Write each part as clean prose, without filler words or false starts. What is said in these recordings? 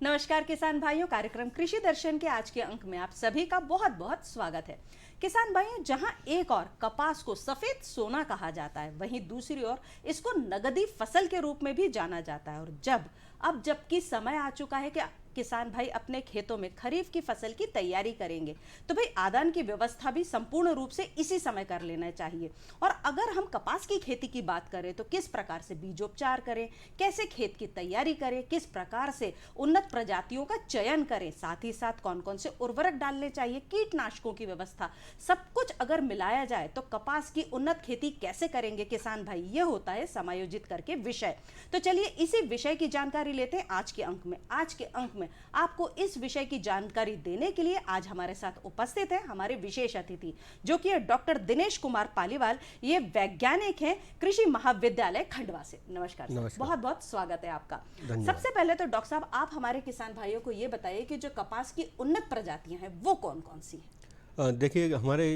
नमस्कार किसान भाइयों, कार्यक्रम कृषि दर्शन के आज के अंक में आप सभी का बहुत बहुत स्वागत है। किसान भाइयों, जहां एक और कपास को सफेद सोना कहा जाता है, वहीं दूसरी ओर इसको नगदी फसल के रूप में भी जाना जाता है। और जबकि समय आ चुका है कि किसान भाई अपने खेतों में खरीफ की फसल की तैयारी करेंगे, तो भाई आदान की व्यवस्था भी संपूर्ण रूप से इसी समय कर लेना चाहिए। और अगर हम कपास की खेती की बात करें तो किस प्रकार से बीजोपचार करें, कैसे खेत की तैयारी करें, किस प्रकार से उन्नत प्रजातियों का चयन करें, साथ ही साथ कौन कौन से उर्वरक डालने चाहिए, कीटनाशकों की व्यवस्था, सब कुछ अगर मिलाया जाए तो कपास की उन्नत खेती कैसे करेंगे किसान भाई, ये होता है समायोजित करके विषय। तो चलिए इसी विषय की जानकारी लेते हैं आज के अंक में। आज के अंक में आपको इस विषय की जानकारी देने के लिए आज हमारे साथ उपस्थित हैं हमारे विशेष अतिथि, जो कि डॉक्टर दिनेश कुमार पालीवाल। ये वैज्ञानिक हैं कृषि महाविद्यालय खंडवा से। नमस्कार सर, बहुत बहुत स्वागत है आपका। सबसे पहले तो डॉक्टर साहब, आप हमारे किसान भाइयों को ये बताइए कि जो कपास की उन्नत प्रजातियां हैं वो कौन कौन सी हैं? देखिए, हमारे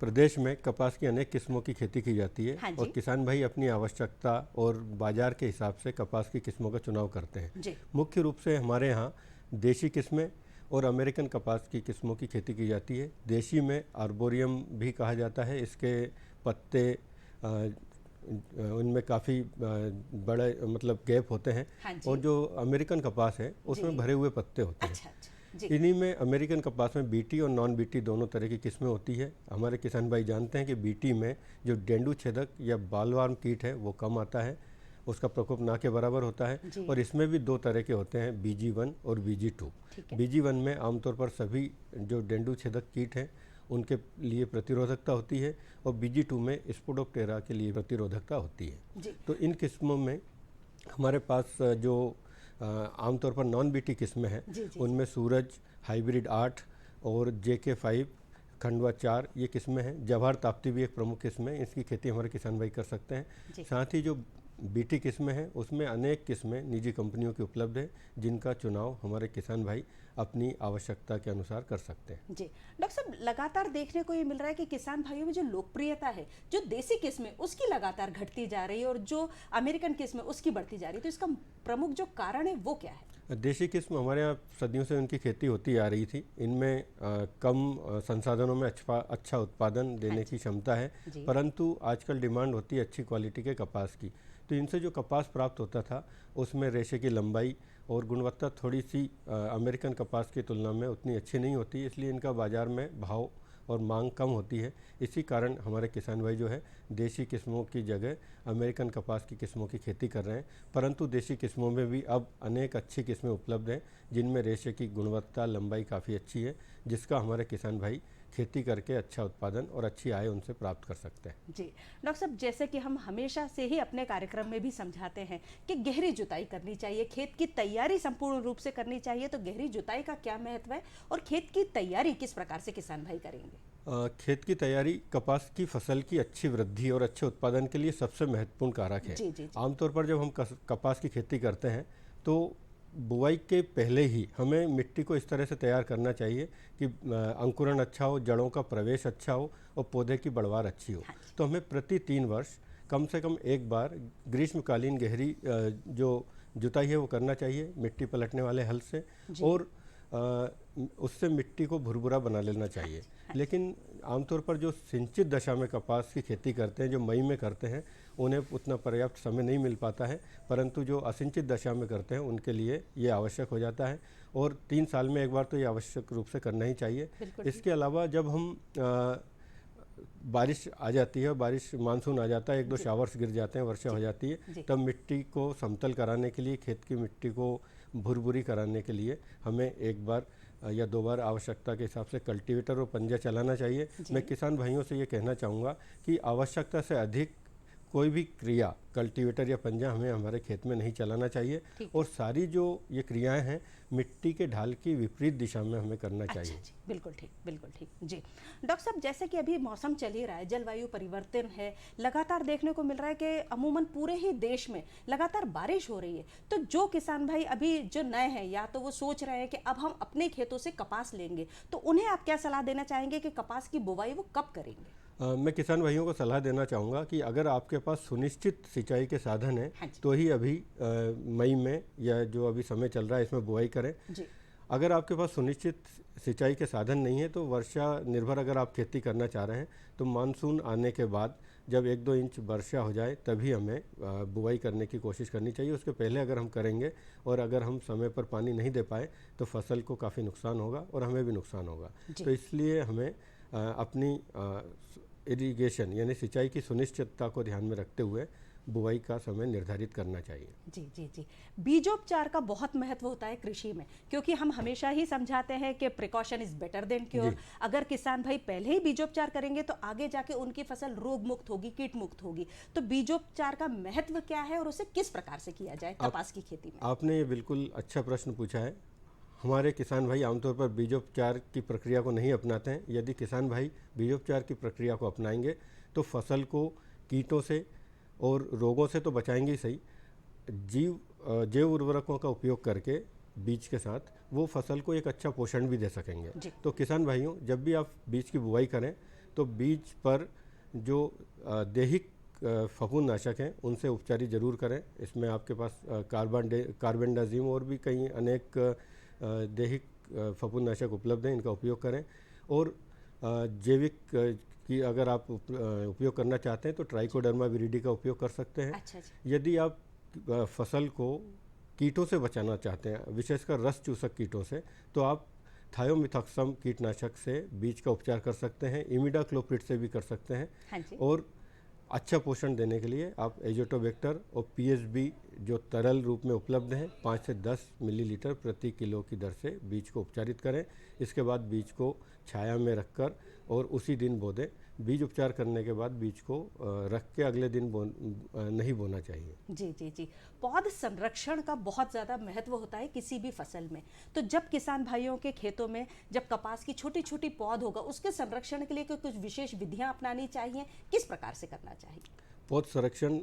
प्रदेश में कपास की अनेक किस्मों की खेती की जाती है। हाँ, और किसान भाई अपनी आवश्यकता और बाजार के हिसाब से कपास की किस्मों का चुनाव करते हैं। मुख्य रूप से हमारे यहाँ देशी किस्में और अमेरिकन कपास की किस्मों की खेती की जाती है। देशी में आर्बोरियम भी कहा जाता है। इसके पत्ते उनमें काफ़ी बड़े मतलब गैप होते हैं। हाँ, और जो अमेरिकन कपास है उसमें भरे हुए पत्ते होते हैं। इन्हीं में अमेरिकन कपास में बीटी और नॉन बीटी दोनों तरह की किस्में होती है। हमारे किसान भाई जानते हैं कि बीटी में जो डेंडू छेदक या बालवार्म कीट है वो कम आता है, उसका प्रकोप ना के बराबर होता है। और इसमें भी दो तरह के होते हैं, BG1 और BG2। BG1 में आमतौर पर सभी जो डेंडू छेदक कीट हैं उनके लिए प्रतिरोधकता होती है, और BG2 में स्पोडोप्टेरा के लिए प्रतिरोधकता होती है। तो इन किस्मों में हमारे पास जो आमतौर पर नॉन बीटी किस्में हैं उनमें सूरज, हाइब्रिड 8 और JK5, खंडवा 4 ये किस्में हैं। जवाहर ताप्ती भी एक प्रमुख किस्म है, इसकी खेती हमारे किसान भाई कर सकते हैं। साथ ही जो बीटी किस्में हैं उसमें अनेक किस्में निजी कंपनियों की उपलब्ध है, जिनका चुनाव हमारे किसान भाई अपनी आवश्यकता के अनुसार कर सकते हैं। जी डॉक्टर साहब, लगातार देखने को ये मिल रहा है कि किसान भाइयों में जो लोकप्रियता है, जो देसी किस्में उसकी लगातार घटती जा रही है और जो अमेरिकन किस्में उसकी बढ़ती जा रही है, तो इसका प्रमुख जो कारण है वो क्या है? देशी किस्म हमारे यहाँ सदियों से उनकी खेती होती आ रही थी। इनमें कम संसाधनों में अच्छा उत्पादन देने की क्षमता है, परंतु आजकल डिमांड होती है अच्छी क्वालिटी के कपास की। तो इनसे जो कपास प्राप्त होता था उसमें रेशे की लंबाई और गुणवत्ता थोड़ी सी अमेरिकन कपास की तुलना में उतनी अच्छी नहीं होती, इसलिए इनका बाज़ार में भाव और मांग कम होती है। इसी कारण हमारे किसान भाई जो है देशी किस्मों की जगह अमेरिकन कपास की किस्मों की खेती कर रहे हैं। परंतु देशी किस्मों में भी अब अनेक अच्छी किस्में उपलब्ध हैं, जिनमें रेशे की गुणवत्ता, लंबाई काफ़ी अच्छी है, जिसका हमारे किसान भाई खेती करके अच्छा उत्पादन और अच्छी आय उनसे प्राप्त कर सकते हैं। जी डॉक्टर साहब, जैसे कि हम हमेशा से ही अपने कार्यक्रम में भी समझाते हैं कि गहरी जुताई करनी चाहिए, खेत की तैयारी संपूर्ण रूप से करनी चाहिए। तो गहरी जुताई का क्या महत्व है और खेत की तैयारी किस प्रकार से किसान भाई करेंगे? खेत की तैयारी कपास की फसल की अच्छी वृद्धि और अच्छे उत्पादन के लिए सबसे महत्वपूर्ण कारक है। आमतौर पर जब हम कपास की खेती करते हैं तो बुआई के पहले ही हमें मिट्टी को इस तरह से तैयार करना चाहिए कि अंकुरण अच्छा हो, जड़ों का प्रवेश अच्छा हो और पौधे की बढ़वार अच्छी हो। तो हमें प्रति 3 वर्ष कम से कम एक बार ग्रीष्मकालीन गहरी जो जुताई है वो करना चाहिए मिट्टी पलटने वाले हल से, और उससे मिट्टी को भुरभुरा बना लेना चाहिए। लेकिन आमतौर पर जो सिंचित दशा में कपास की खेती करते हैं, जो मई में करते हैं, उन्हें उतना पर्याप्त समय नहीं मिल पाता है, परंतु जो असिंचित दशा में करते हैं उनके लिए ये आवश्यक हो जाता है। और 3 साल में एक बार तो ये आवश्यक रूप से करना ही चाहिए। इसके अलावा जब हम बारिश आ जाती है, बारिश मानसून आ जाता है, 1-2 शावर्स गिर जाते हैं, वर्षा हो जाती है, तब मिट्टी को समतल कराने के लिए, खेत की मिट्टी को भुरभुरी कराने के लिए हमें 1 बार या 2 बार आवश्यकता के हिसाब से कल्टीवेटर और पंजा चलाना चाहिए। मैं किसान भाइयों से ये कहना चाहूँगा कि आवश्यकता से अधिक कोई भी क्रिया कल्टीवेटर या पंजा हमें हमारे खेत में नहीं चलाना चाहिए, और सारी जो ये क्रियाएं हैं मिट्टी के ढाल की विपरीत दिशा में हमें करना चाहिए। जी, बिल्कुल ठीक, बिल्कुल ठीक। जी डॉक्टर साहब, जैसे कि अभी मौसम चल ही रहा है, जलवायु परिवर्तन है, लगातार देखने को मिल रहा है कि अमूमन पूरे ही देश में लगातार बारिश हो रही है। तो जो किसान भाई अभी जो नए हैं, या तो वो सोच रहे हैं कि अब हम अपने खेतों से कपास लेंगे, तो उन्हें आप क्या सलाह देना चाहेंगे कि कपास की बुवाई वो कब करेंगे? मैं किसान भाइयों को सलाह देना चाहूँगा कि अगर आपके पास सुनिश्चित सिंचाई के साधन हैं हाँ जी। तो ही अभी मई में या जो अभी समय चल रहा है इसमें बुआई करें। जी। अगर आपके पास सुनिश्चित सिंचाई के साधन नहीं है तो वर्षा निर्भर अगर आप खेती करना चाह रहे हैं तो मानसून आने के बाद जब 1-2 इंच वर्षा हो जाए तभी हमें बुआई करने की कोशिश करनी चाहिए। उसके पहले अगर हम करेंगे और अगर हम समय पर पानी नहीं दे पाए तो फसल को काफ़ी नुकसान होगा और हमें भी नुकसान होगा। तो इसलिए हमें अपनी इरिगेशन यानी सिंचाई की सुनिश्चितता को ध्यान में रखते हुए बुआई का समय निर्धारित करना चाहिए। जी जी जी। बीजोपचार का बहुत महत्व होता है कृषि में, क्योंकि हम हमेशा ही समझाते हैं कि precaution is better than cure. अगर किसान भाई पहले ही बीजोपचार करेंगे तो आगे जाके उनकी फसल रोग मुक्त होगी, कीट मुक्त होगी। तो बीजोपचार का महत्व क्या है और उसे किस प्रकार से किया जाए कपास की खेती में? आपने ये बिल्कुल अच्छा प्रश्न पूछा है। हमारे किसान भाई आमतौर पर बीजोपचार की प्रक्रिया को नहीं अपनाते हैं। यदि किसान भाई बीजोपचार की प्रक्रिया को अपनाएंगे तो फसल को कीटों से और रोगों से तो बचाएंगे ही सही, जैव उर्वरकों का उपयोग करके बीज के साथ वो फसल को एक अच्छा पोषण भी दे सकेंगे। तो किसान भाइयों, जब भी आप बीज की बुआई करें तो बीज पर जो दैहिक फफूंदनाशक हैं उनसे उपचारी जरूर करें। इसमें आपके पास कार्बेंडाजिम और भी कई अनेक दैहिक फफूंदनाशक उपलब्ध हैं, इनका उपयोग करें। और जैविक कि अगर आप उपयोग करना चाहते हैं तो ट्राइकोडर्मा विरिडी का उपयोग कर सकते हैं। अच्छा। यदि आप फसल को कीटों से बचाना चाहते हैं, विशेषकर रस चूसक कीटों से, तो आप थायोमिथॉक्सम कीटनाशक से बीज का उपचार कर सकते हैं। इमिडाक्लोप्रिड से भी कर सकते हैं। हाँ जी। और अच्छा पोषण देने के लिए आप एजोटोबैक्टर और पीएसबी जो तरल रूप में उपलब्ध हैं 5 से 10 मिलीलीटर प्रति किलो की दर से बीज को उपचारित करें। इसके बाद बीज को छाया में रखकर और उसी दिन बो दें। बीज उपचार करने के बाद बीज को रख के अगले दिन नहीं बोना चाहिए। जी जी जी। पौध संरक्षण का बहुत ज़्यादा महत्व होता है किसी भी फसल में। तो जब किसान भाइयों के खेतों में जब कपास की छोटी छोटी पौध होगा, उसके संरक्षण के लिए कुछ विशेष विधियां अपनानी चाहिए, किस प्रकार से करना चाहिए? पौध संरक्षण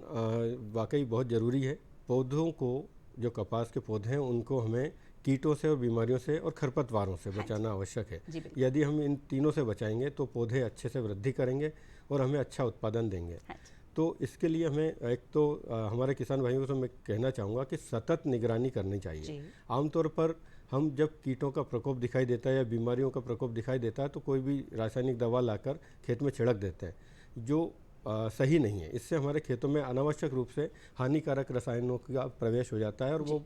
वाकई बहुत ज़रूरी है। पौधों को, जो कपास के पौधे हैं, उनको हमें कीटों से और बीमारियों से और खरपतवारों से बचाना आवश्यक है। यदि हम इन तीनों से बचाएंगे तो पौधे अच्छे से वृद्धि करेंगे और हमें अच्छा उत्पादन देंगे। तो इसके लिए हमें एक तो हमारे किसान भाइयों को मैं कहना चाहूँगा कि सतत निगरानी करनी चाहिए। आमतौर पर हम जब कीटों का प्रकोप दिखाई देता है या बीमारियों का प्रकोप दिखाई देता है तो कोई भी रासायनिक दवा लाकर खेत में छिड़क देते हैं, जो सही नहीं है। इससे हमारे खेतों में अनावश्यक रूप से हानिकारक रसायनों का प्रवेश हो जाता है और वो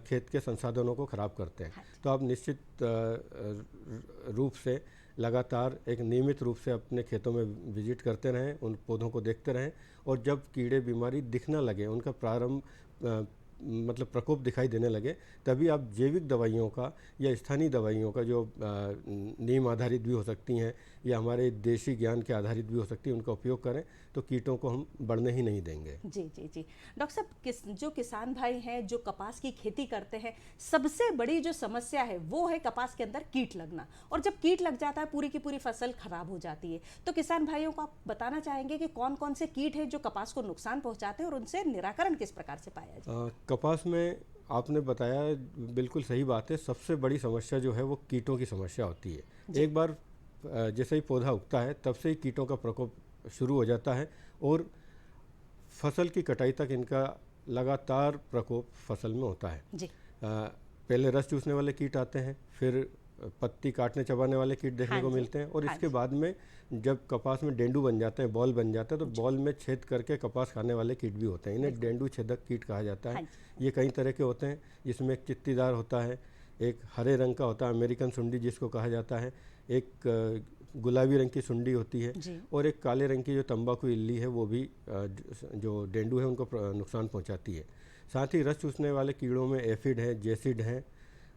खेत के संसाधनों को खराब करते हैं। तो आप निश्चित रूप से लगातार एक नियमित रूप से अपने खेतों में विजिट करते रहें, उन पौधों को देखते रहें और जब कीड़े बीमारी दिखना लगे, उनका प्रारंभ मतलब प्रकोप दिखाई देने लगे, तभी आप जैविक दवाइयों का या स्थानीय दवाइयों का, जो नीम आधारित भी हो सकती हैं या हमारे देशी ज्ञान के आधारित भी हो सकती है, उनका उपयोग करें तो कीटों को हम बढ़ने ही नहीं देंगे। जी जी जी। डॉक्टर साहब, जो किसान भाई हैं जो कपास की खेती करते हैं, सबसे बड़ी जो समस्या है वो है कपास के अंदर कीट लगना, और जब कीट लग जाता है पूरी की पूरी फसल खराब हो जाती है। तो किसान भाइयों को आप बताना चाहेंगे कि कौन कौन से कीट हैं जो कपास को नुकसान पहुंचाते हैं और उनसे निराकरण किस प्रकार से पाया जाए? कपास में आपने बताया बिल्कुल सही बात है। सबसे बड़ी समस्या जो है वो कीटों की समस्या होती है। एक बार जैसे ही पौधा उगता है तब से ही कीटों का प्रकोप शुरू हो जाता है और फसल की कटाई तक इनका लगातार प्रकोप फसल में होता है। जी। पहले रस चूसने वाले कीट आते हैं, फिर पत्ती काटने चबाने वाले कीट देखने को मिलते हैं और इसके बाद में जब कपास में डेंडू बन जाते हैं, बॉल बन जाता है, तो बॉल में छेद करके कपास खाने वाले कीट भी होते हैं। इन्हें डेंडू छेदक कीट कहा जाता है। ये कई तरह के होते हैं, जिसमें एक चित्तीदार होता है, एक हरे रंग का होता है अमेरिकन सुंडी जिसको कहा जाता है, एक गुलाबी रंग की सुंडी होती है और एक काले रंग की जो तंबाकू इल्ली है वो भी जो डेंडू है उनको नुकसान पहुंचाती है। साथ ही रस चूसने वाले कीड़ों में एफिड है, जेसिड है,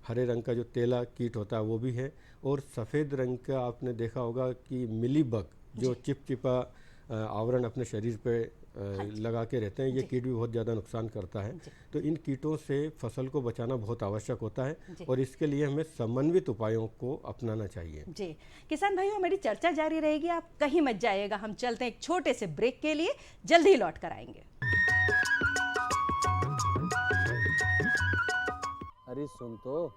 हरे रंग का जो तेला कीट होता है वो भी है, और सफ़ेद रंग का आपने देखा होगा कि मिलीबग जो चिपचिपा आवरण अपने शरीर पे लगा के रहते हैं, ये कीट भी बहुत ज़्यादा नुकसान करता है। तो इन कीटों से फसल को बचाना बहुत आवश्यक होता है और इसके लिए हमें समन्वित उपायों को अपनाना चाहिए। जी किसान भाइयों, हमारी चर्चा जारी रहेगी, आप कहीं मत जाइएगा। हम चलते हैं एक छोटे से ब्रेक के लिए, जल्दी ही लौट कर आएंगे। अरे सुन तो।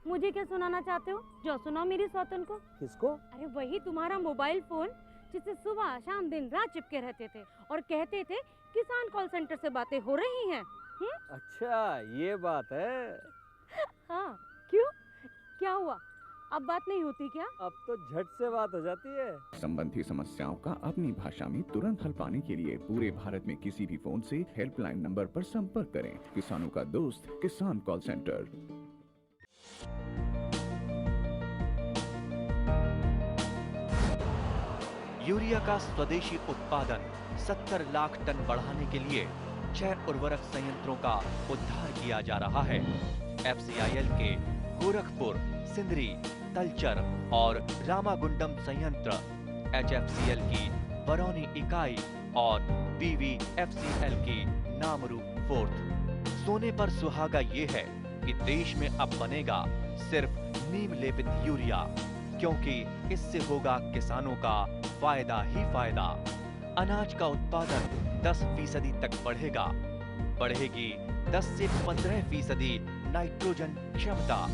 मुझे क्या सुनाना चाहते हो? जो सुनाओ मेरी सौतन को। किसको? अरे वही तुम्हारा मोबाइल फोन जिससे सुबह शाम दिन रात चिपके रहते थे और कहते थे किसान कॉल सेंटर से बातें हो रही हैं। अच्छा ये बात है। हाँ, क्यों? क्या हुआ? अब बात नहीं होती क्या? अब तो झट से बात हो जाती है। संबंधी समस्याओं का अपनी भाषा में तुरंत हल पाने के लिए पूरे भारत में किसी भी फोन से हेल्पलाइन नंबर पर संपर्क करें। किसानों का दोस्त किसान कॉल सेंटर। यूरिया का स्वदेशी उत्पादन 70 लाख टन बढ़ाने के लिए 6 उर्वरक संयंत्रों का उद्धार किया जा रहा है। FCIL के गोरखपुर, सिंदरी, तलचर और रामागुंडम संयंत्र, HFCL की बरौनी इकाई और BVFCL की नामरू फोर्थ। सोने पर सुहागा ये है कि देश में अब बनेगा सिर्फ नीम लेपित यूरिया, क्योंकि इससे होगा किसानों का फायदा ही फायदा। अनाज का उत्पादन 10% तक बढ़ेगा। बढ़ेगी 10 से 15% नाइट्रोजन क्षमता।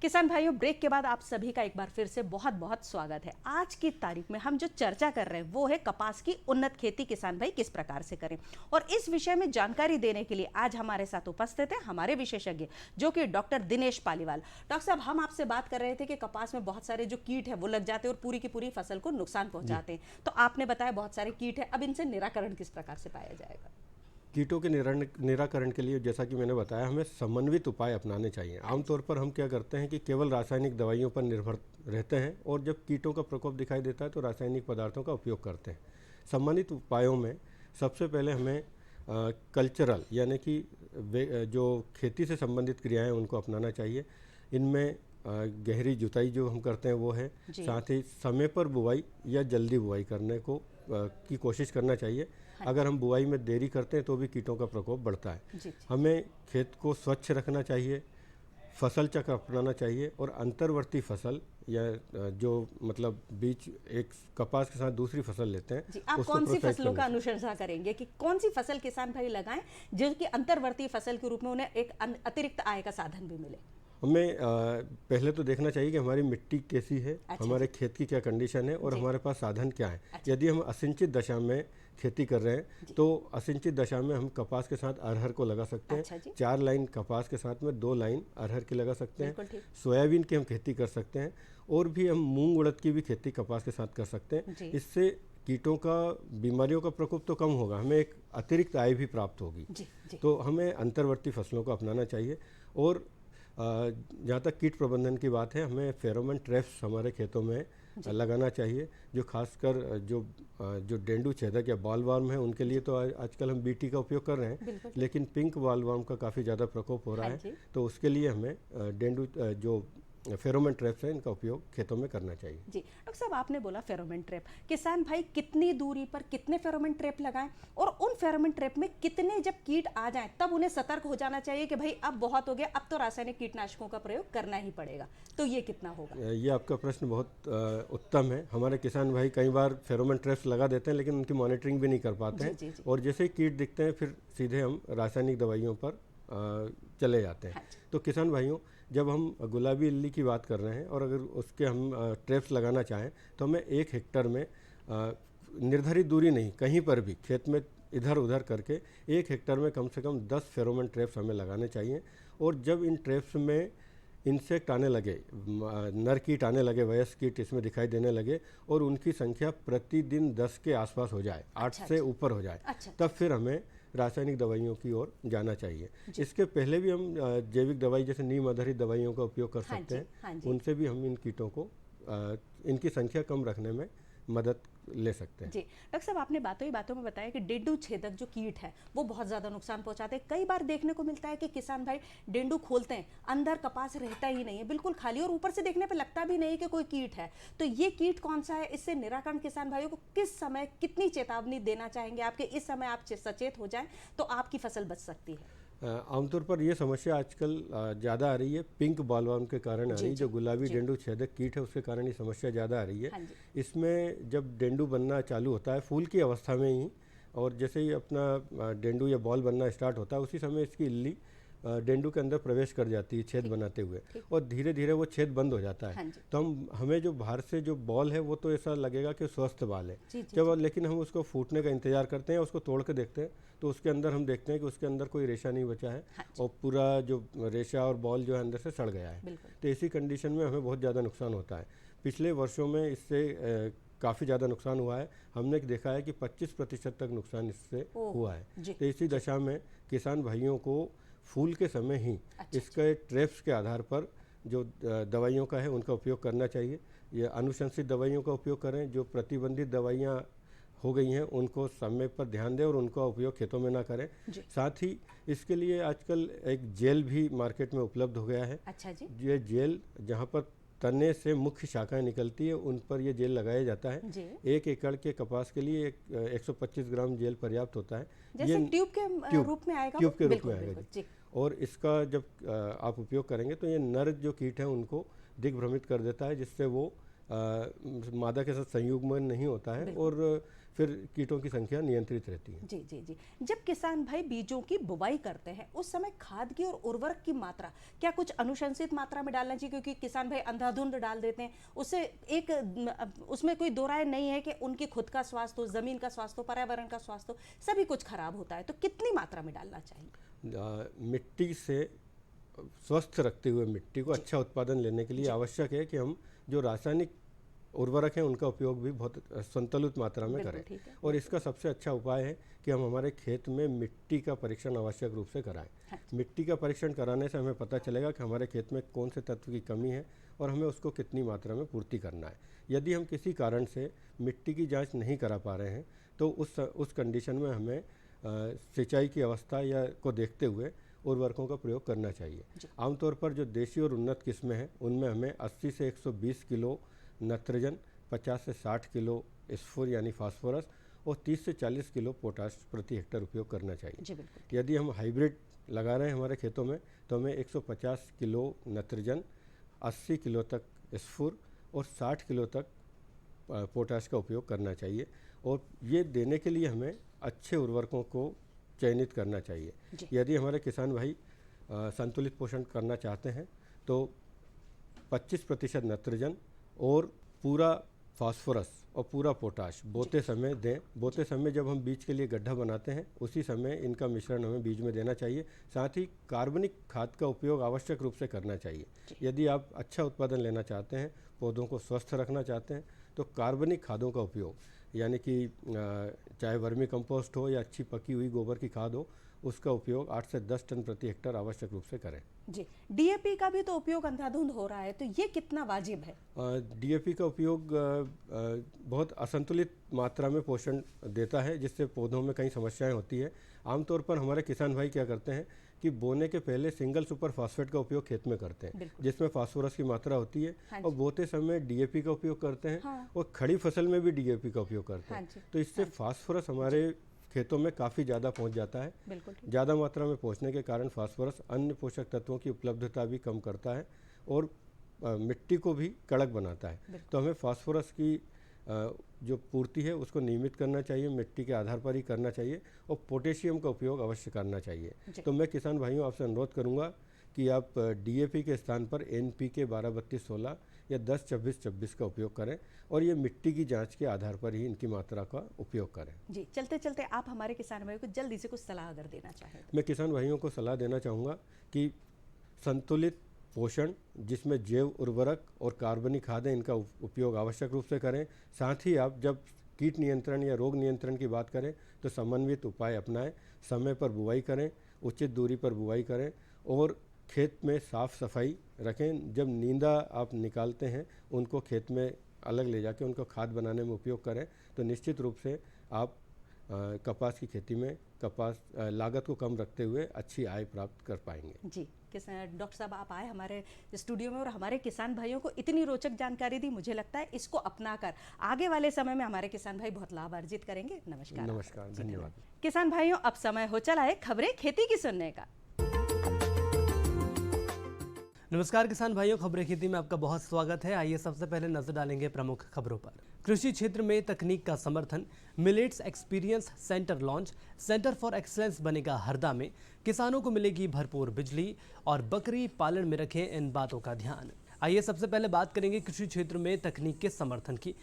किसान भाइयों, ब्रेक के बाद आप सभी का एक बार फिर से बहुत बहुत स्वागत है। आज की तारीख में हम जो चर्चा कर रहे हैं वो है कपास की उन्नत खेती किसान भाई किस प्रकार से करें, और इस विषय में जानकारी देने के लिए आज हमारे साथ उपस्थित है हमारे विशेषज्ञ जो कि डॉक्टर दिनेश पालीवाल। डॉक्टर साहब, हम आपसे बात कर रहे थे कि कपास में बहुत सारे जो कीट है वो लग जाते हैं और पूरी की पूरी फसल को नुकसान पहुंचाते हैं, तो आपने बताया बहुत सारे कीट है, अब इनसे निराकरण किस प्रकार से पाया जाएगा? कीटों के निराकरण के लिए जैसा कि मैंने बताया, हमें समन्वित उपाय अपनाने चाहिए। आमतौर पर हम क्या करते हैं कि केवल रासायनिक दवाइयों पर निर्भर रहते हैं और जब कीटों का प्रकोप दिखाई देता है तो रासायनिक पदार्थों का उपयोग करते हैं। समन्वित उपायों में सबसे पहले हमें कल्चरल यानी कि जो खेती से संबंधित क्रियाएं हैं उनको अपनाना चाहिए। इनमें गहरी जुताई जो हम करते हैं वो है, साथ ही समय पर बुआई या जल्दी बुआई करने को की कोशिश करना चाहिए। अगर हम बुआई में देरी करते हैं तो भी कीटों का प्रकोप बढ़ता है। हमें खेत को स्वच्छ रखना चाहिए, फसल चक्र अपनाना चाहिए और अंतर्वर्ती फसल या जो मतलब बीच एक कपास के साथ दूसरी फसल लेते हैं, आप कौन सी फसलों का अनुशंसा करेंगे कि कौन सी फसल किसान भाई लगाएं जो कि अंतर्वर्ती फसल के रूप में उन्हें एक अतिरिक्त आय का साधन भी मिले? हमें पहले तो देखना चाहिए कि हमारी मिट्टी कैसी है, हमारे खेत की क्या कंडीशन है और हमारे पास साधन क्या है। यदि हम असिंचित दशा में खेती कर रहे हैं तो असिंचित दशा में हम कपास के साथ अरहर को लगा सकते हैं। 4 लाइन कपास के साथ में 2 लाइन अरहर की लगा सकते हैं। सोयाबीन की हम खेती कर सकते हैं और भी हम मूंग उड़द की भी खेती कपास के साथ कर सकते हैं। इससे कीटों का, बीमारियों का प्रकोप तो कम होगा, हमें एक अतिरिक्त आय भी प्राप्त होगी। तो हमें अंतर्वर्ती फसलों को अपनाना चाहिए। और जहाँ तक कीट प्रबंधन की बात है, हमें फेरोमोन ट्रैप्स हमारे खेतों में लगाना चाहिए, जो खासकर जो डेंडू छेदक या बॉलवर्म है उनके लिए तो आजकल हम बीटी का उपयोग कर रहे हैं, लेकिन पिंक बॉलवर्म का काफ़ी ज़्यादा प्रकोप हो रहा है, तो उसके लिए हमें डेंडू जो फेरोमोन ट्रैप्स है इनका उपयोग खेतों में करना चाहिए। जी डॉक्टर साहब, आपने बोला फेरोमोन ट्रैप, किसान भाई कितनी दूरी पर कितने फेरोमोन ट्रैप लगाएं और उन फेरोमोन ट्रैप में कितने जब कीट आ जाएं तब उन्हें सतर्क हो जाना चाहिए कि भाई अब बहुत हो गया, अब तो रासायनिक कीटनाशकों का प्रयोग करना ही पड़ेगा, तो ये कितना होगा? ये आपका प्रश्न बहुत उत्तम है। हमारे किसान भाई कई बार फेरोमोन ट्रैप्स लगा देते हैं लेकिन उनकी मॉनिटरिंग भी नहीं कर पाते हैं और जैसे ही कीट दिखते हैं फिर सीधे हम रासायनिक दवाइयों पर चले जाते हैं। तो किसान भाइयों, जब हम गुलाबी इल्ली की बात कर रहे हैं और अगर उसके हम ट्रैप्स लगाना चाहें तो हमें 1 हेक्टर में निर्धारित दूरी नहीं, कहीं पर भी खेत में इधर उधर करके 1 हेक्टर में कम से कम 10 फेरोमोन ट्रैप्स हमें लगाने चाहिए। और जब इन ट्रैप्स में इंसेक्ट आने लगे, नर कीट आने लगे, वयस्क कीट इसमें दिखाई देने लगे और उनकी संख्या प्रतिदिन 10 के आसपास हो जाए, 8 से ऊपर हो जाए, तब फिर हमें रासायनिक दवाइयों की ओर जाना चाहिए। इसके पहले भी हम जैविक दवाई जैसे नीम आधारित दवाइयों का उपयोग कर सकते हैं। उनसे भी हम इन कीटों को इनकी संख्या कम रखने में मदद ले सकते हैं। जी डॉक्टर साहब, आपने बातों ही बातों में बताया कि डेंडू छेदक जो कीट है वो बहुत ज़्यादा नुकसान पहुंचाते हैं। कई बार देखने को मिलता है कि किसान भाई डेंडू खोलते हैं, अंदर कपास रहता ही नहीं है, बिल्कुल खाली, और ऊपर से देखने पे लगता भी नहीं कि कोई कीट है। तो ये कीट कौन सा है, इससे निराकरण किसान भाइयों को किस समय कितनी चेतावनी देना चाहेंगे आपके, इस समय आप सचेत हो जाएं तो आपकी फसल बच सकती है? आमतौर पर ये समस्या आजकल ज़्यादा आ रही है, पिंक बॉलवर्म के कारण आ रही है। जो गुलाबी डेंडू छेदक कीट है उसके कारण ये समस्या ज़्यादा आ रही है। इसमें जब डेंडू बनना चालू होता है फूल की अवस्था में ही, और जैसे ही अपना डेंडू या बॉल बनना स्टार्ट होता है उसी समय इसकी इल्ली डेंडू के अंदर प्रवेश कर जाती है छेद बनाते हुए, और धीरे धीरे वो छेद बंद हो जाता है। तो हमें जो बाहर से जो बॉल है वो तो ऐसा लगेगा कि स्वस्थ बाल है, जब लेकिन हम उसको फूटने का इंतजार करते हैं, उसको तोड़ के देखते हैं तो उसके अंदर हम देखते हैं कि उसके अंदर कोई रेशा नहीं बचा है, और पूरा जो रेशा और बॉल जो है अंदर से सड़ गया है। तो इसी कंडीशन में हमें बहुत ज़्यादा नुकसान होता है। पिछले वर्षों में इससे काफ़ी ज़्यादा नुकसान हुआ है। हमने देखा है कि 25% तक नुकसान इससे हुआ है। तो इसी दशा में किसान भाइयों को फूल के समय ही इसके ट्रेप्स के आधार पर जो दवाइयों का है उनका उपयोग करना चाहिए। ये अनुशंसित दवाइयों का उपयोग करें, जो प्रतिबंधित दवाइयाँ हो गई हैं उनको समय पर ध्यान दें और उनका उपयोग खेतों में ना करें। साथ ही इसके लिए आजकल एक जेल भी मार्केट में उपलब्ध हो गया है। अच्छा जी। ये जेल जहाँ पर तने से मुख्य शाखाएं निकलती है उन पर ये जेल लगाया जाता है। 1 एकड़ के कपास के लिए 125 ग्राम जेल पर्याप्त होता है। जैसे ये ट्यूब के रूप में आएगा, ट्यूब के रूप में आएगा जी। और इसका जब आप उपयोग करेंगे तो ये नर जो कीट हैं उनको दिग्भ्रमित कर देता है, जिससे वो मादा के साथ संयुग्मन नहीं होता है और फिर कीटों की संख्या नियंत्रित रहती है। जी जी जी। जब किसान भाई बीजों की बुवाई करते हैं उस समय खाद की और उर्वरक की मात्रा क्या कुछ अनुशंसित मात्रा में डालना चाहिए? क्योंकि किसान भाई अंधाधुंध डाल देते हैं, उससे उसमें कोई दो राय नहीं है कि उनकी खुद का स्वास्थ्य हो, जमीन का स्वास्थ्य हो, पर्यावरण का स्वास्थ्य हो, सभी कुछ खराब होता है। तो कितनी मात्रा में डालना चाहिए? मिट्टी से स्वस्थ रखते हुए मिट्टी को अच्छा उत्पादन लेने के लिए आवश्यक है कि हम जो रासायनिक उर्वरक हैं उनका उपयोग भी बहुत संतुलित मात्रा में करें। और इसका सबसे अच्छा उपाय है कि हम हमारे खेत में मिट्टी का परीक्षण आवश्यक रूप से कराएं। मिट्टी का परीक्षण कराने से हमें पता चलेगा कि हमारे खेत में कौन से तत्व की कमी है और हमें उसको कितनी मात्रा में पूर्ति करना है। यदि हम किसी कारण से मिट्टी की जाँच नहीं करा पा रहे हैं तो उस कंडीशन में हमें सिंचाई की अवस्था या को देखते हुए उर्वरकों का प्रयोग करना चाहिए। आमतौर पर जो देशी और उन्नत किस्में हैं उनमें हमें 80 से 120 किलो नत्रजन, 50 से 60 किलो स्फुर यानी फास्फोरस और 30 से 40 किलो पोटाश प्रति हेक्टेयर उपयोग करना चाहिए। यदि हम हाइब्रिड लगा रहे हैं हमारे खेतों में तो हमें 150 किलो नत्रजन, 80 किलो तक स्फुर और 60 किलो तक पोटाश का उपयोग करना चाहिए। और ये देने के लिए हमें अच्छे उर्वरकों को चयनित करना चाहिए। यदि हमारे किसान भाई संतुलित पोषण करना चाहते हैं तो 25% नत्रजन और पूरा फास्फोरस और पूरा पोटाश बोते समय दें। बोते समय जब हम बीज के लिए गड्ढा बनाते हैं उसी समय इनका मिश्रण हमें बीज में देना चाहिए। साथ ही कार्बनिक खाद का उपयोग आवश्यक रूप से करना चाहिए। यदि आप अच्छा उत्पादन लेना चाहते हैं, पौधों को स्वस्थ रखना चाहते हैं तो कार्बनिक खादों का उपयोग यानी कि चाहे वर्मी कंपोस्ट हो या अच्छी पकी हुई गोबर की खाद हो, उसका उपयोग 8 से 10 टन प्रति हेक्टेयर आवश्यक रूप से करें। जी। डीएपी का भी तो उपयोग अंधाधुंध हो रहा है, तो ये कितना वाजिब है? डीएपी का उपयोग बहुत असंतुलित मात्रा में पोषण देता है, जिससे पौधों में कई समस्याएं होती है। आमतौर पर हमारे किसान भाई क्या करते हैं कि बोने के पहले सिंगल सुपर फास्फेट का उपयोग खेत में करते हैं, जिसमें फास्फोरस की मात्रा होती है, और बोते समय डीएपी का उपयोग करते हैं और खड़ी फसल में भी डीएपी का उपयोग करते हैं। तो इससे फास्फोरस हमारे खेतों में काफ़ी ज़्यादा पहुंच जाता है। ज़्यादा मात्रा में पहुंचने के कारण फास्फोरस अन्य पोषक तत्वों की उपलब्धता भी कम करता है और मिट्टी को भी कड़क बनाता है। तो हमें फास्फोरस की जो पूर्ति है उसको नियमित करना चाहिए, मिट्टी के आधार पर ही करना चाहिए, और पोटेशियम का उपयोग अवश्य करना चाहिए। तो मैं किसान भाइयों आपसे अनुरोध करूंगा कि आप डीएपी के स्थान पर एनपीके 12-32-16 या 10-26-26 का उपयोग करें और ये मिट्टी की जांच के आधार पर ही इनकी मात्रा का उपयोग करें। जी। चलते चलते आप हमारे किसान भाइयों को जल्दी से कुछ सलाह अगर देना चाहें। मैं किसान भाइयों को सलाह देना चाहूँगा कि संतुलित पोषण जिसमें जैव उर्वरक और कार्बनिक खादें इनका उपयोग आवश्यक रूप से करें। साथ ही आप जब कीट नियंत्रण या रोग नियंत्रण की बात करें तो समन्वित उपाय अपनाएं, समय पर बुवाई करें, उचित दूरी पर बुवाई करें और खेत में साफ़ सफाई रखें। जब नींदा आप निकालते हैं उनको खेत में अलग ले जाके उनको खाद बनाने में उपयोग करें तो निश्चित रूप से आप कपास की खेती में लागत को कम रखते हुए अच्छी आय प्राप्त कर पाएंगे। जी। डॉक्टर साहब आप आए हमारे स्टूडियो में और हमारे किसान भाइयों को इतनी रोचक जानकारी दी। मुझे लगता है इसको अपनाकर आगे वाले समय में हमारे किसान भाई बहुत लाभ अर्जित करेंगे। नमस्कार। नमस्कार, धन्यवाद। किसान भाइयों, अब समय हो चला है खबरें खेती की सुनने का। नमस्कार किसान भाइयों, खबरें खेती में आपका बहुत स्वागत है। आइए सबसे पहले नजर डालेंगे प्रमुख खबरों पर। कृषि क्षेत्र में तकनीक का समर्थन, millets experience centre launch, centre for excellence बनेगा हरदा में, किसानों को मिलेगी भरपूर बिजली और बकरी पालन में रखें इन बातों का ध्यान। आइए सबसे पहले बात करेंगे कृषि क्षेत्र में तकनीक के समर्थन की।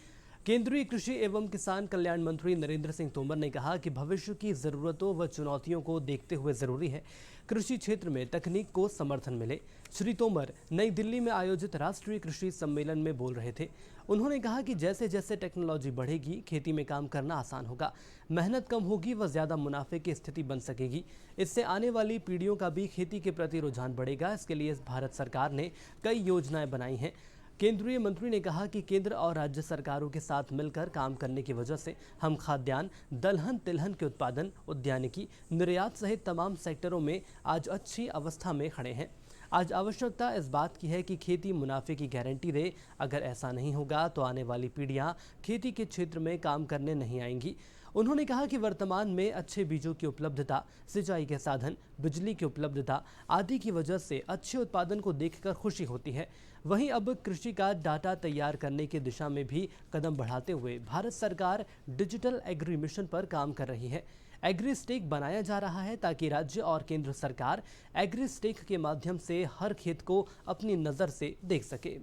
केंद्रीय कृषि एवं किसान कल्याण मंत्री नरेंद्र सिंह तोमर ने कहा कि भविष्य की जरूरतों व चुनौतियों को देखते हुए जरूरी है कृषि क्षेत्र में तकनीक को समर्थन मिले। श्री तोमर नई दिल्ली में आयोजित राष्ट्रीय कृषि सम्मेलन में बोल रहे थे। उन्होंने कहा कि जैसे जैसे टेक्नोलॉजी बढ़ेगी, खेती में काम करना आसान होगा, मेहनत कम होगी व ज्यादा मुनाफे की स्थिति बन सकेगी। इससे आने वाली पीढ़ियों का भी खेती के प्रति रुझान बढ़ेगा। इसके लिए भारत सरकार ने कई योजनाएं बनाई हैं। केंद्रीय मंत्री ने कहा कि केंद्र और राज्य सरकारों के साथ मिलकर काम करने की वजह से हम खाद्यान्न, दलहन तिलहन के उत्पादन, उद्यानिकी, निर्यात सहित तमाम सेक्टरों में आज अच्छी अवस्था में खड़े हैं। आज आवश्यकता इस बात की है कि खेती मुनाफे की गारंटी दे। अगर ऐसा नहीं होगा तो आने वाली पीढ़ियां खेती के क्षेत्र में काम करने नहीं आएंगी। उन्होंने कहा कि वर्तमान में अच्छे बीजों की उपलब्धता, सिंचाई के साधन, बिजली की उपलब्धता आदि की वजह से अच्छे उत्पादन को देखकर खुशी होती है। वहीं अब कृषि का डाटा तैयार करने की दिशा में भी कदम बढ़ाते हुए भारत सरकार डिजिटल एग्री मिशन पर काम कर रही है। एग्री स्टेक बनाया जा रहा है ताकि राज्य और केंद्र सरकार एग्री स्टेक के माध्यम से हर खेत को अपनी नजर से देख सके।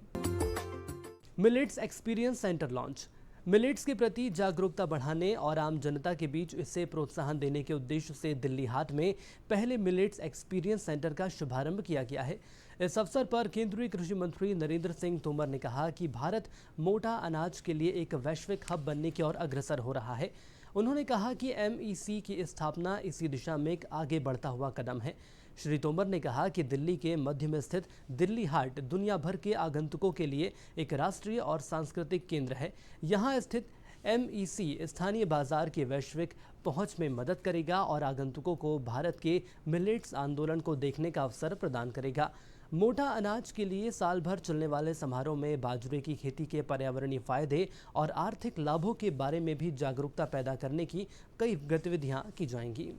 Millets experience centre launch. Millets के प्रति जागरूकता बढ़ाने और आम जनता के बीच इसे प्रोत्साहन देने के उद्देश्य से दिल्ली हाट में पहले मिलेट्स एक्सपीरियंस सेंटर का शुभारंभ किया गया है। इस अवसर पर केंद्रीय कृषि मंत्री नरेंद्र सिंह तोमर ने कहा कि भारत मोटा अनाज के लिए एक वैश्विक हब बनने की ओर अग्रसर हो रहा है। उन्होंने कहा कि MEC की स्थापना इसी दिशा में एक आगे बढ़ता हुआ कदम है। श्री तोमर ने कहा कि दिल्ली के मध्य में स्थित दिल्ली हाट दुनिया भर के आगंतुकों के लिए एक राष्ट्रीय और सांस्कृतिक केंद्र है। यहाँ स्थित MEC स्थानीय बाजार की वैश्विक पहुंच में मदद करेगा और आगंतुकों को भारत के मिलेट्स आंदोलन को देखने का अवसर प्रदान करेगा। मोटा अनाज के लिए साल भर चलने वाले समारोह में बाजरे की खेती के पर्यावरणीय फायदे और आर्थिक लाभों के बारे में भी जागरूकता पैदा करने की कई गतिविधियां की जाएंगी।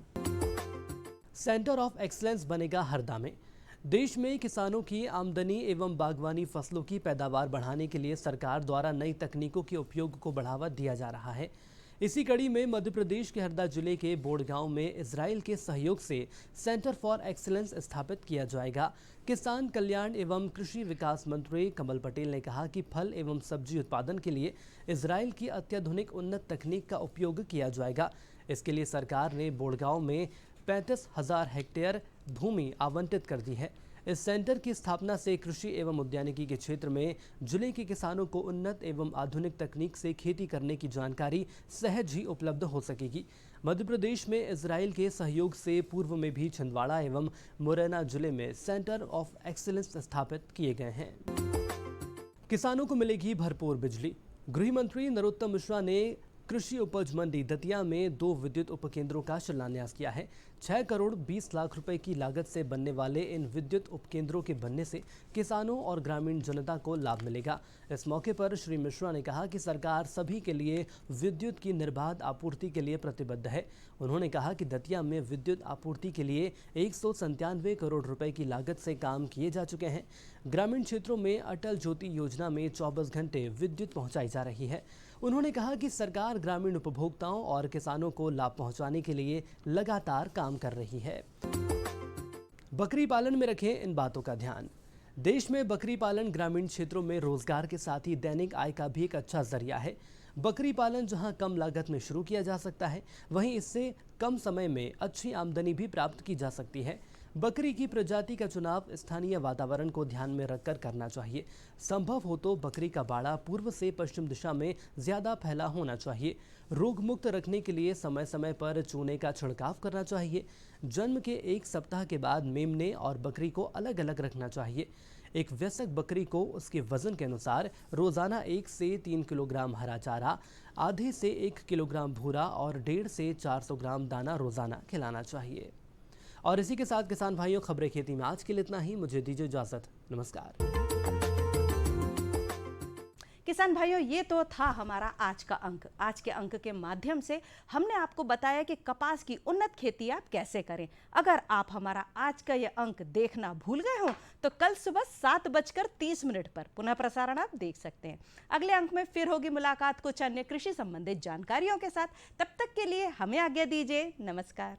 सेंटर ऑफ एक्सीलेंस बनेगा हरदा में। देश में किसानों की आमदनी एवं बागवानी फसलों की पैदावार बढ़ाने के लिए सरकार द्वारा नई तकनीकों के उपयोग को बढ़ावा दिया जा रहा है। इसी कड़ी में मध्य प्रदेश के हरदा जिले के बोड़गांव में इजराइल के सहयोग से सेंटर फॉर एक्सीलेंस स्थापित किया जाएगा। किसान कल्याण एवं कृषि विकास मंत्री कमल पटेल ने कहा कि फल एवं सब्जी उत्पादन के लिए इजराइल की अत्याधुनिक उन्नत तकनीक का उपयोग किया जाएगा। इसके लिए सरकार ने बोड़गांव में 35,000 हेक्टेयर भूमि आवंटित कर दी है। इस सेंटर की स्थापना से कृषि एवं उद्यानिकी के क्षेत्र में जिले के किसानों को उन्नत एवं आधुनिक तकनीक से खेती करने की जानकारी सहज ही उपलब्ध हो सकेगी। मध्य प्रदेश में इजराइल के सहयोग से पूर्व में भी छिंदवाड़ा एवं मुरैना जिले में सेंटर ऑफ एक्सीलेंस स्थापित किए गए हैं। किसानों को मिलेगी भरपूर बिजली। गृह मंत्री नरोत्तम मिश्रा ने कृषि उपज मंडी दतिया में 2 विद्युत उपकेंद्रों का शिलान्यास किया है। 6 करोड़ 20 लाख रुपए की लागत से बनने वाले इन विद्युत उपकेंद्रों के बनने से किसानों और ग्रामीण जनता को लाभ मिलेगा। इस मौके पर श्री मिश्रा ने कहा कि सरकार सभी के लिए विद्युत की निर्बाध आपूर्ति के लिए प्रतिबद्ध है। उन्होंने कहा कि दतिया में विद्युत आपूर्ति के लिए 197 करोड़ रुपए की लागत से काम किए जा चुके हैं। ग्रामीण क्षेत्रों में अटल ज्योति योजना में 24 घंटे विद्युत पहुंचाई जा रही है। उन्होंने कहा कि सरकार ग्रामीण उपभोक्ताओं और किसानों को लाभ पहुंचाने के लिए लगातार काम कर रही है। बकरी पालन में रखें इन बातों का ध्यान। देश में बकरी पालन ग्रामीण क्षेत्रों में रोजगार के साथ ही दैनिक आय का भी एक अच्छा जरिया है। बकरी पालन जहां कम लागत में शुरू किया जा सकता है, वहीं इससे कम समय में अच्छी आमदनी भी प्राप्त की जा सकती है। बकरी की प्रजाति का चुनाव स्थानीय वातावरण को ध्यान में रखकर करना चाहिए। संभव हो तो बकरी का बाड़ा पूर्व से पश्चिम दिशा में ज्यादा फैला होना चाहिए। रोग मुक्त रखने के लिए समय समय पर चूने का छिड़काव करना चाहिए। जन्म के 1 सप्ताह के बाद मेमने और बकरी को अलग अलग रखना चाहिए। एक वयस्क बकरी को उसके वजन के अनुसार रोजाना 1 से 3 किलोग्राम हरा चारा, आधे से 1 किलोग्राम भूरा और 1.5 से 400 ग्राम दाना रोजाना खिलाना चाहिए। और इसी के साथ किसान भाइयों, खबरें खेती में आज के लिए इतना ही। मुझे दीजिए इजाजत। नमस्कार। किसान भाइयों, ये तो था हमारा आज का अंक। आज के अंक के माध्यम से हमने आपको बताया कि कपास की उन्नत खेती आप कैसे करें। अगर आप हमारा आज का ये अंक देखना भूल गए हो तो कल सुबह 7:30 पर पुनः प्रसारण आप देख सकते हैं। अगले अंक में फिर होगी मुलाकात कुछ अन्य कृषि संबंधित जानकारियों के साथ। तब तक के लिए हमें आज्ञा दीजिए। नमस्कार।